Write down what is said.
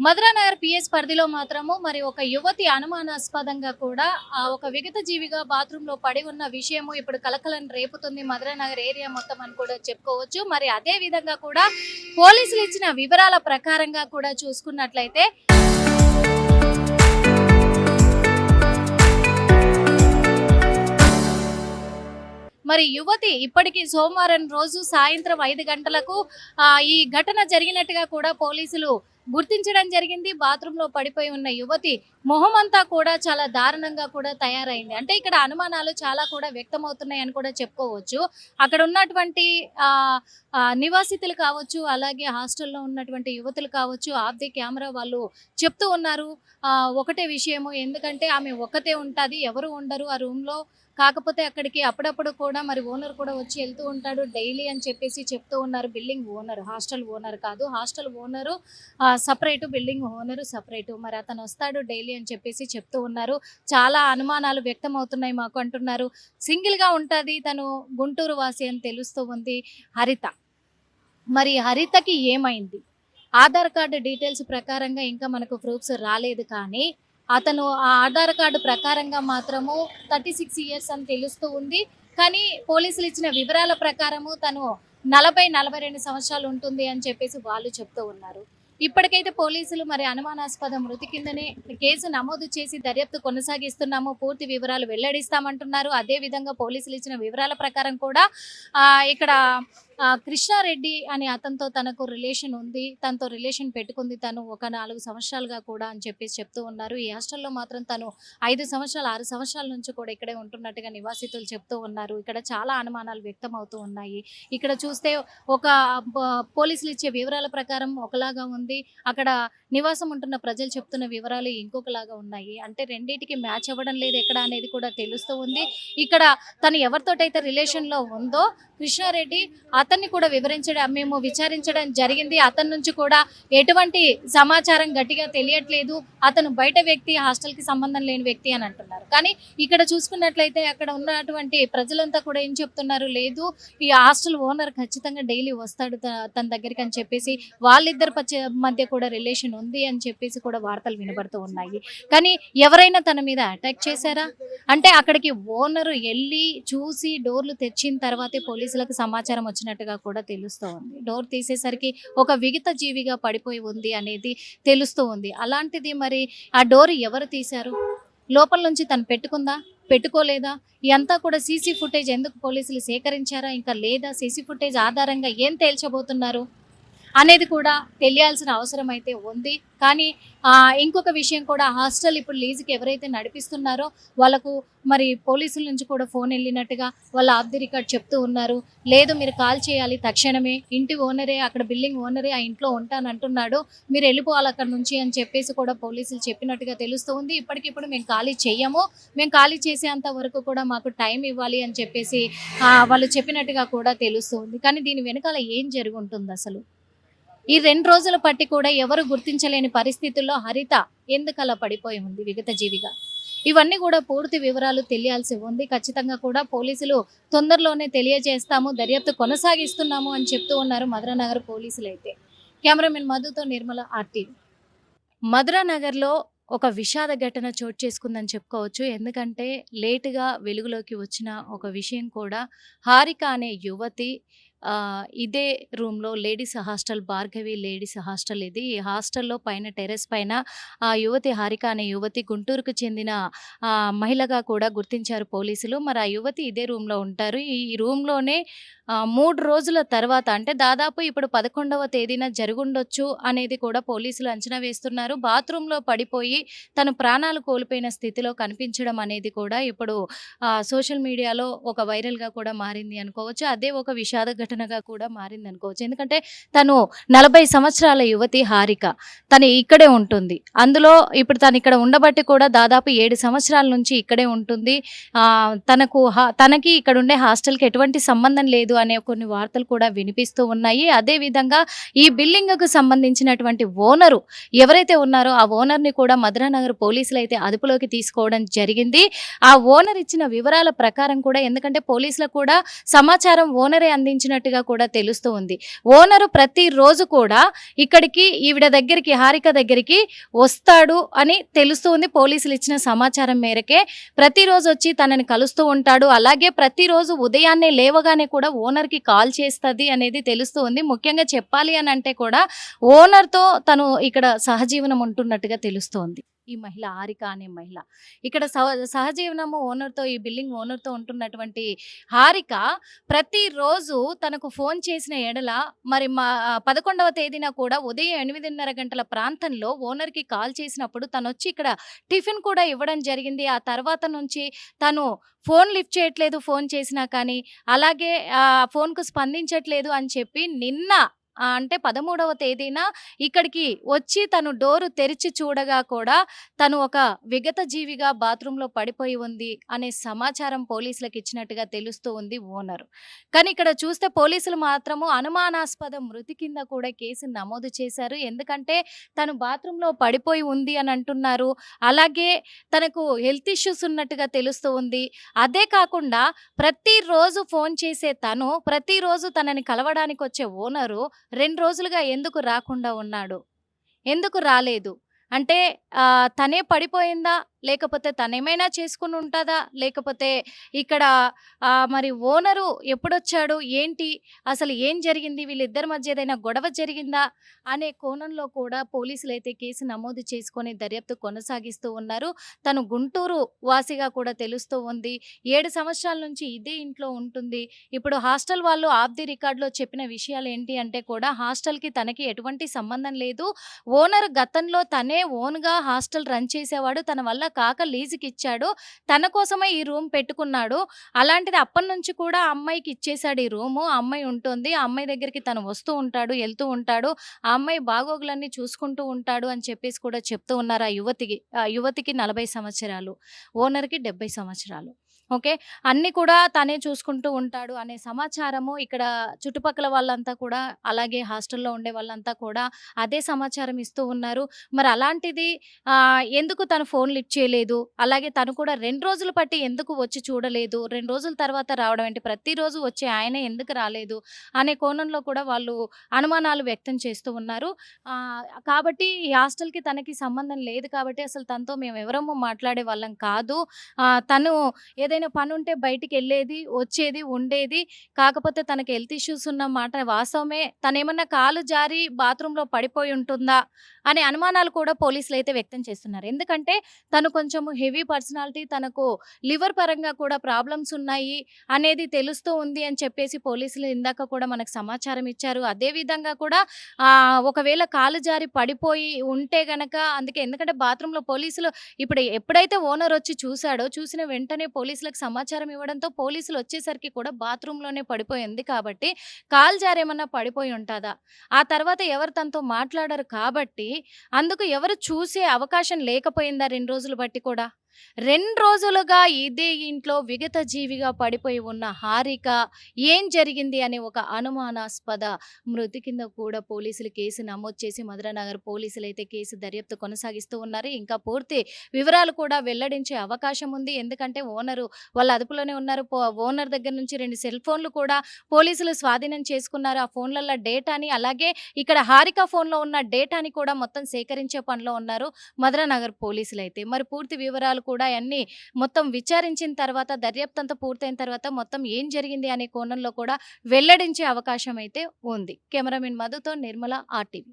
Madhuranagar PS పరిధిలో మాత్రము మరి ఒక యువతి అనుమానాస్పదంగా కూడా ఒక విగత జీవిగా బాత్రూమ్ లో పడి ఉన్న విషయము ఇప్పుడు కలకలం రేపుతుంది మధురానగర్ ఏరియా మొత్తం అని కూడా చెప్పుకోవచ్చు. మరి అదే విధంగా కూడా పోలీసులు ఇచ్చిన వివరాల ప్రకారంగా కూడా చూసుకున్నట్లయితే మరి యువతి ఇప్పటికీ సోమవారం రోజు సాయంత్రం 5 గంటలకు ఈ ఘటన జరిగినట్టుగా కూడా పోలీసులు గుర్తించడం జరిగింది. బాత్రూమ్ లో పడిపోయి ఉన్న యువతి మొహమంతా కూడా చాలా దారుణంగా కూడా తయారైంది. అంటే ఇక్కడ అనుమానాలు చాలా కూడా వ్యక్తమవుతున్నాయి అని కూడా చెప్పుకోవచ్చు. అక్కడ ఉన్నటువంటి నివాసితులు కావచ్చు, అలాగే హాస్టల్లో ఉన్నటువంటి యువతులు కావచ్చు, ఆఫ్ ది కెమెరా వాళ్ళు చెప్తూ ఉన్నారు ఒకటే విషయము. ఎందుకంటే ఆమె ఒక్కతే ఉంటుంది, ఎవరు ఉండరు ఆ రూమ్ లో. కాకపోతే అక్కడికి అప్పుడప్పుడు కూడా మరి ఓనర్ కూడా వచ్చి వెళ్తూ ఉంటాడు డైలీ అని చెప్పేసి చెప్తూ ఉన్నారు. బిల్డింగ్ ఓనర్, హాస్టల్ ఓనర్ కాదు, hostel owner separate, building owner separate. మరి అతను వస్తాడు డైలీ అని చెప్పేసి చెప్తూ ఉన్నారు. చాలా అనుమానాలు వ్యక్తం అవుతున్నాయి మాకు అంటున్నారు. సింగిల్గా ఉంటుంది, తను గుంటూరు వాసి అని తెలుస్తూ ఉంది హరిత. మరి హరితకి ఏమైంది? ఆధార్ కార్డు డీటెయిల్స్ ప్రకారంగా ఇంకా మనకు ప్రూఫ్స్ రాలేదు, కానీ అతను ఆ ఆధార్ కార్డు ప్రకారంగా మాత్రము 36 ఇయర్స్ అని తెలుస్తూ ఉంది. కానీ పోలీసులు ఇచ్చిన వివరాల ప్రకారము తను 40-42 సంవత్సరాలు ఉంటుంది అని చెప్పేసి వాళ్ళు చెప్తూ ఉన్నారు. ఇప్పటికైతే పోలీసులు మరి అనుమానాస్పద మృతి కిందనే కేసు నమోదు చేసి దర్యాప్తు కొనసాగిస్తున్నాము, పూర్తి వివరాలు వెల్లడిస్తామంటున్నారు. అదే విధంగా పోలీసులు ఇచ్చిన వివరాల ప్రకారం కూడా ఇక్కడ కృష్ణారెడ్డి అని అతనితో తనకు రిలేషన్ ఉంది, తనతో రిలేషన్ పెట్టుకుంది తను ఒక 4 సంవత్సరాలుగా కూడా అని చెప్పేసి చెప్తూ ఉన్నారు. ఈ హాస్టల్లో మాత్రం తను 5 సంవత్సరాలు 6 సంవత్సరాల నుంచి కూడా ఇక్కడే ఉంటున్నట్టుగా నివాసితులు చెప్తూ ఉన్నారు. ఇక్కడ చాలా అనుమానాలు వ్యక్తం అవుతూ ఉన్నాయి. ఇక్కడ చూస్తే ఒక పోలీసులు ఇచ్చే వివరాల ప్రకారం ఒకలాగా ఉంది, అక్కడ నివాసం ఉంటున్న ప్రజలు చెప్తున్న వివరాలు ఇంకొకలాగా ఉన్నాయి. అంటే రెండింటికి మ్యాచ్ అవ్వడం లేదు ఎక్కడ అనేది కూడా తెలుస్తూ ఉంది. ఇక్కడ తను ఎవరితోటైతే రిలేషన్లో ఉందో కృష్ణారెడ్డి అతన్ని కూడా మేము విచారించడం జరిగింది. అతని నుంచి కూడా ఎటువంటి సమాచారం గట్టిగా తెలియట్లేదు. అతను బయట వ్యక్తి, హాస్టల్కి సంబంధం లేని వ్యక్తి అని అంటున్నారు. కానీ ఇక్కడ చూసుకున్నట్లయితే అక్కడ ఉన్నటువంటి ప్రజలంతా కూడా ఏం చెప్తున్నారు, లేదు ఈ హాస్టల్ ఓనర్ ఖచ్చితంగా డైలీ వస్తాడు తన దగ్గరికి అని చెప్పేసి, వాళ్ళిద్దరి మధ్య కూడా రిలేషన్ ఉంది అని చెప్పేసి కూడా వార్తలు వినబడుతూ ఉన్నాయి. కానీ ఎవరైనా తన మీద అటాక్ చేశారా అంటే అక్కడికి ఓనరు వెళ్ళి చూసి డోర్లు తెచ్చిన తర్వాతే పోలీసులకు సమాచారం వచ్చినట్టుగా కూడా తెలుస్తూ ఉంది. డోర్ తీసేసరికి ఒక విగత జీవిగా పడిపోయి ఉంది అనేది తెలుస్తూ ఉంది. అలాంటిది మరి ఆ డోర్ ఎవరు తీశారు? లోపల నుంచి తను పెట్టుకోలేదా? ఇదంతా కూడా సీసీ ఫుటేజ్ ఎందుకు పోలీసులు సేకరించారా, ఇంకా లేదా సీసీ ఫుటేజ్ ఆధారంగా ఏం తేల్చబోతున్నారు అనేది కూడా తెలియాల్సిన అవసరం అయితే ఉంది. కానీ ఇంకొక విషయం కూడా, హాస్టల్ ఇప్పుడు లీజుకి ఎవరైతే నడిపిస్తున్నారో వాళ్ళకు మరి పోలీసుల నుంచి కూడా ఫోన్ వెళ్ళినట్టుగా వాళ్ళ ఆఫ్ ది రికార్డ్ చెప్తూ ఉన్నారు. లేదు మీరు కాల్ చేయాలి తక్షణమే, ఇంటి ఓనరే, అక్కడ బిల్డింగ్ ఓనరే ఆ ఇంట్లో ఉంటానంటున్నాడు, మీరు వెళ్ళిపోవాలి అక్కడ నుంచి అని చెప్పేసి కూడా పోలీసులు చెప్పినట్టుగా తెలుస్తూ ఉంది. ఇప్పటికిప్పుడు మేము ఖాళీ చెయ్యము, మేము ఖాళీ చేసేంత వరకు కూడా మాకు టైం ఇవ్వాలి అని చెప్పేసి వాళ్ళు చెప్పినట్టుగా కూడా తెలుస్తూ ఉంది. కానీ దీని వెనకాల ఏం జరిగి ఉంటుంది అసలు? ఈ 2 రోజుల పట్టి కూడా ఎవరు గుర్తించలేని పరిస్థితుల్లో హరిత ఎందుకలా పడిపోయి ఉంది విగత జీవిగా? ఇవన్నీ కూడా పూర్తి వివరాలు తెలియాల్సి ఉంది. ఖచ్చితంగా కూడా పోలీసులు తొందరలోనే తెలియజేస్తాము, దర్యాప్తు కొనసాగిస్తున్నాము అని చెప్తూ ఉన్నారు మధురానగర్ పోలీసులు అయితే. కెమెరామెన్ మధుతో నిర్మల, ఆర్టీవీ. మధురానగర్లో ఒక విషాద ఘటన చోటు చేసుకుందని చెప్పుకోవచ్చు. ఎందుకంటే లేటుగా వెలుగులోకి వచ్చిన ఒక విషయం కూడా, హారిక అనే యువతి ఇదే రూమ్లో ladies hostel, Bhargavi ladies hostel ఇది. ఈ హాస్టల్లో పైన టెర్రస్ పైన ఆ యువతి హారిక అనే యువతి గుంటూరుకు చెందిన మహిళగా కూడా గుర్తించారు పోలీసులు. మరి ఆ యువతి ఇదే రూమ్లో ఉంటారు. ఈ రూమ్లోనే 3 రోజుల తర్వాత, అంటే దాదాపు ఇప్పుడు 11వ తేదీన జరుగుండొచ్చు అనేది కూడా పోలీసులు అంచనా వేస్తున్నారు. బాత్రూంలో పడిపోయి తను ప్రాణాలు కోల్పోయిన స్థితిలో కనిపించడం అనేది కూడా ఇప్పుడు సోషల్ మీడియాలో ఒక వైరల్గా కూడా మారింది అనుకోవచ్చు. అదే ఒక విషాద ఘటనగా కూడా మారింది అనుకోవచ్చు. ఎందుకంటే తను 40 సంవత్సరాల యువతి హారిక, తను ఇక్కడే ఉంటుంది. అందులో ఇప్పుడు తను ఇక్కడ ఉండబట్టి కూడా దాదాపు 7 సంవత్సరాల నుంచి ఇక్కడే ఉంటుంది. తనకి ఇక్కడ ఉండే హాస్టల్కి ఎటువంటి సంబంధం లేదు అనే కొన్ని వార్తలు కూడా వినిపిస్తూ ఉన్నాయి. అదేవిధంగా ఈ బిల్డింగ్‌కు సంబంధించినటువంటి ఓనరు ఎవరైతే ఉన్నారో ఆ ఓనర్‌ని కూడా మధురానగర్ పోలీసులైతే అదుపులోకి తీసుకోవడం జరిగింది. ఆ ఓనర్ ఇచ్చిన వివరాల ప్రకారం కూడా ఎందుకంటే పోలీసులకు కూడా సమాచారం ఓనరే అందించినట్టుగా కూడా తెలుస్తూ ఉంది. ఓనరు ప్రతిరోజు కూడా ఇక్కడికి ఈవిడ దగ్గరికి హారిక దగ్గరికి వస్తాడు అని తెలుస్తూ ఉంది. పోలీసులు ఇచ్చిన సమాచారం మేరకే ప్రతిరోజు వచ్చి తనని కలుస్తూ ఉంటాడు. అలాగే ప్రతిరోజు ఉదయాన్నే లేవగానే కూడా ఓనర్‌కి కాల్ చేస్తది అనేది తెలుస్తూ ఉంది. ముఖ్యంగా చెప్పాలి అని అంటే కూడా ఓనర్‌తో తను ఇక్కడ సహజీవనం ఉంటున్నట్టుగా తెలుస్తోంది. ఈ మహిళ హారిక అనే మహిళ. ఇక్కడ సహజీవనము ఓనర్‌తో ఈ బిల్డింగ్ ఓనర్‌తో ఉంటున్నటువంటి హారిక ప్రతిరోజు తనకు ఫోన్ చేసిన ఎడల మరి 11వ తేదీన కూడా ఉదయం 8:30 గంటల ప్రాంతంలో ఓనర్‌కి కాల్ చేసినప్పుడు తనొచ్చి ఇక్కడ టిఫిన్ కూడా ఇవ్వడం జరిగింది. ఆ తర్వాత నుంచి తను ఫోన్ లిఫ్ట్ చేయట్లేదు ఫోన్ చేసినా కానీ. అలాగే ఫోన్‌కు స్పందించట్లేదు అని చెప్పి నిన్న అంటే 13వ తేదీన ఇక్కడికి వచ్చి తను డోరు తెరిచి చూడగా కూడా తను ఒక విగత జీవిగా బాత్రూంలో పడిపోయి ఉంది అనే సమాచారం పోలీసులకు ఇచ్చినట్టుగా తెలుస్తూ ఉంది ఓనరు. కానీ ఇక్కడ చూస్తే పోలీసులు మాత్రము అనుమానాస్పద మృతి కింద కూడా కేసు నమోదు చేశారు. ఎందుకంటే తను బాత్రూంలో పడిపోయి ఉంది అని అంటున్నారు. అలాగే తనకు హెల్త్ ఇష్యూస్ ఉన్నట్టుగా తెలుస్తూ ఉంది. అదే కాకుండా ప్రతిరోజు ఫోన్ చేసే తను ప్రతిరోజు తనని కలవడానికి వచ్చే ఓనరు 2 రోజులుగా ఎందుకు రాకుండా ఉన్నాడు? ఎందుకు రాలేదు? అంటే తనే పడిపోయిందా? లేకపోతే తనేమైనా చేసుకొని ఉంటదా? లేకపోతే ఇక్కడ మరి ఓనరు ఎప్పుడొచ్చాడు? ఏంటి? అసలు ఏం జరిగింది? వీళ్ళిద్దరి మధ్య ఏదైనా గొడవ జరిగిందా? అనే కోణంలో కూడా పోలీసులైతే కేసు నమోదు చేసుకొని దర్యాప్తు కొనసాగిస్తూ ఉన్నారు. తను గుంటూరు వాసిగా కూడా తెలుస్తూ ఉంది. 7 సంవత్సరాల నుంచి ఇదే ఇంట్లో ఉంటుంది. ఇప్పుడు హాస్టల్ వాళ్ళు ఆఫ్ ది రికార్డ్‌లో చెప్పిన విషయాలు ఏంటి అంటే కూడా హాస్టల్‌కి తనకి ఎటువంటి సంబంధం లేదు. ఓనర్ గతంలో తనే ఓన్‌గా హాస్టల్ రన్ చేసేవాడు. తన వల్ల కాక లీజుకిచ్చాడు. తన కోసమే ఈ రూమ్ పెట్టుకున్నాడు. అలాంటిది అప్పటినుంచి కూడా ఆ అమ్మాయికి ఇచ్చేసాడు ఈ రూము. ఆ అమ్మాయి ఉంటుంది. ఆ అమ్మాయి దగ్గరికి తను వస్తూ ఉంటాడు, ఎళ్తూ ఉంటాడు. ఆ అమ్మాయి బాగోగులన్నీ చూసుకుంటూ ఉంటాడు అని చెప్పేసి కూడా చెప్తూ ఉన్నారు ఆ యువతికి. ఆ యువతికి 40 సంవత్సరాలు. ఓనర్‌కి 70 సంవత్సరాలు. ఓకే. అన్నీ కూడా తనే చూసుకుంటూ ఉంటాడు అనే సమాచారము ఇక్కడ చుట్టుపక్కల వాళ్ళంతా కూడా అలాగే హాస్టల్‌లో ఉండే వాళ్ళంతా కూడా అదే సమాచారం ఇస్తూ ఉన్నారు. మరి అలాంటిది ఎందుకు తను ఫోన్ లిఫ్ట్ చేయలేదు? అలాగే తను కూడా 2 రోజులు పట్టి ఎందుకు వచ్చి చూడలేదు? 2 రోజుల తర్వాత రావడం ఏంటి? ప్రతిరోజు వచ్చే ఆయనే ఎందుకు రాలేదు? అనే కోణంలో కూడా వాళ్ళు అనుమానాలు వ్యక్తం చేస్తూ ఉన్నారు. కాబట్టి ఈ హాస్టల్‌కి తనకి సంబంధం లేదు కాబట్టి అసలు తనతో మేమెవరము మాట్లాడే వాళ్ళం కాదు. తను ఏదైనా పనుంటే బయటికెళ్ళేది, వచ్చేది, ఉండేది. కాకపోతే తనకి హెల్త్ ఇష్యూస్ ఉన్న మాట వాస్తవమే. తనేమన్నా కాలు జారి బాత్రూమ్‌లో పడిపోయి ఉంటుందా? అనే అనుమానాలు కూడా పోలీసులైతే వ్యక్తం చేస్తున్నారు. ఎందుకంటే తను కొంచెం హెవీ పర్సనాలిటీ. తనకు లివర్ పరంగా కూడా ప్రాబ్లమ్స్ ఉన్నాయి అనేది తెలుస్తూ ఉంది అని చెప్పేసి పోలీసులు ఇందాక కూడా మనకు సమాచారం ఇచ్చారు. అదే విధంగా కూడా ఒకవేళ కాలు జారి పడిపోయి ఉంటే గనక అందుకే ఎందుకంటే బాత్రూమ్‌లో పోలీసులు ఇప్పుడు ఎప్పుడైతే ఓనర్ వచ్చి చూసాడో, చూసిన వెంటనే పోలీసులకు సమాచారం ఇవ్వడంతో పోలీసులు వచ్చేసరికి కూడా బాత్రూమ్‌లోనే పడిపోయింది కాబట్టి కాలు జారేమన్నా పడిపోయి ఉంటదా? ఆ తర్వాత ఎవరు తనతో మాట్లాడరు కాబట్టి అందుకు ఎవరు చూసే అవకాశం లేకపోయిందా 2 రోజులు బట్టి కూడా? 2 రోజులుగా ఇదే ఇంట్లో విగత జీవిగా పడిపోయి ఉన్న హారిక ఏం జరిగింది అనే ఒక అనుమానాస్పద మృతి కింద కూడా పోలీసులు కేసు నమోదు చేసి మధురానగర్ పోలీసులైతే కేసు దర్యాప్తు కొనసాగిస్తూ ఉన్నారు. ఇంకా పూర్తి వివరాలు కూడా వెల్లడించే అవకాశం ఉంది. ఎందుకంటే ఓనరు వాళ్ళ అదుపులోనే ఉన్నారు. ఓనర్ దగ్గర నుంచి 2 సెల్ ఫోన్లు కూడా పోలీసులు స్వాధీనం చేసుకున్నారు. ఆ ఫోన్‌లల్ల డేటాని అలాగే ఇక్కడ హారిక ఫోన్‌లో ఉన్న డేటాని కూడా మొత్తం సేకరించే పనిలో ఉన్నారు మధురానగర్ పోలీసులైతే. మరి పూర్తి వివరాలు కూడా అన్నీ మొత్తం విచారించిన తర్వాత దర్యాప్తంతా పూర్తయిన తర్వాత మొత్తం ఏం జరిగింది అనే కోణంలో కూడా వెల్లడించే అవకాశం అయితే ఉంది. కెమెరామెన్ మధుతో నిర్మల ఆర్టీవీ.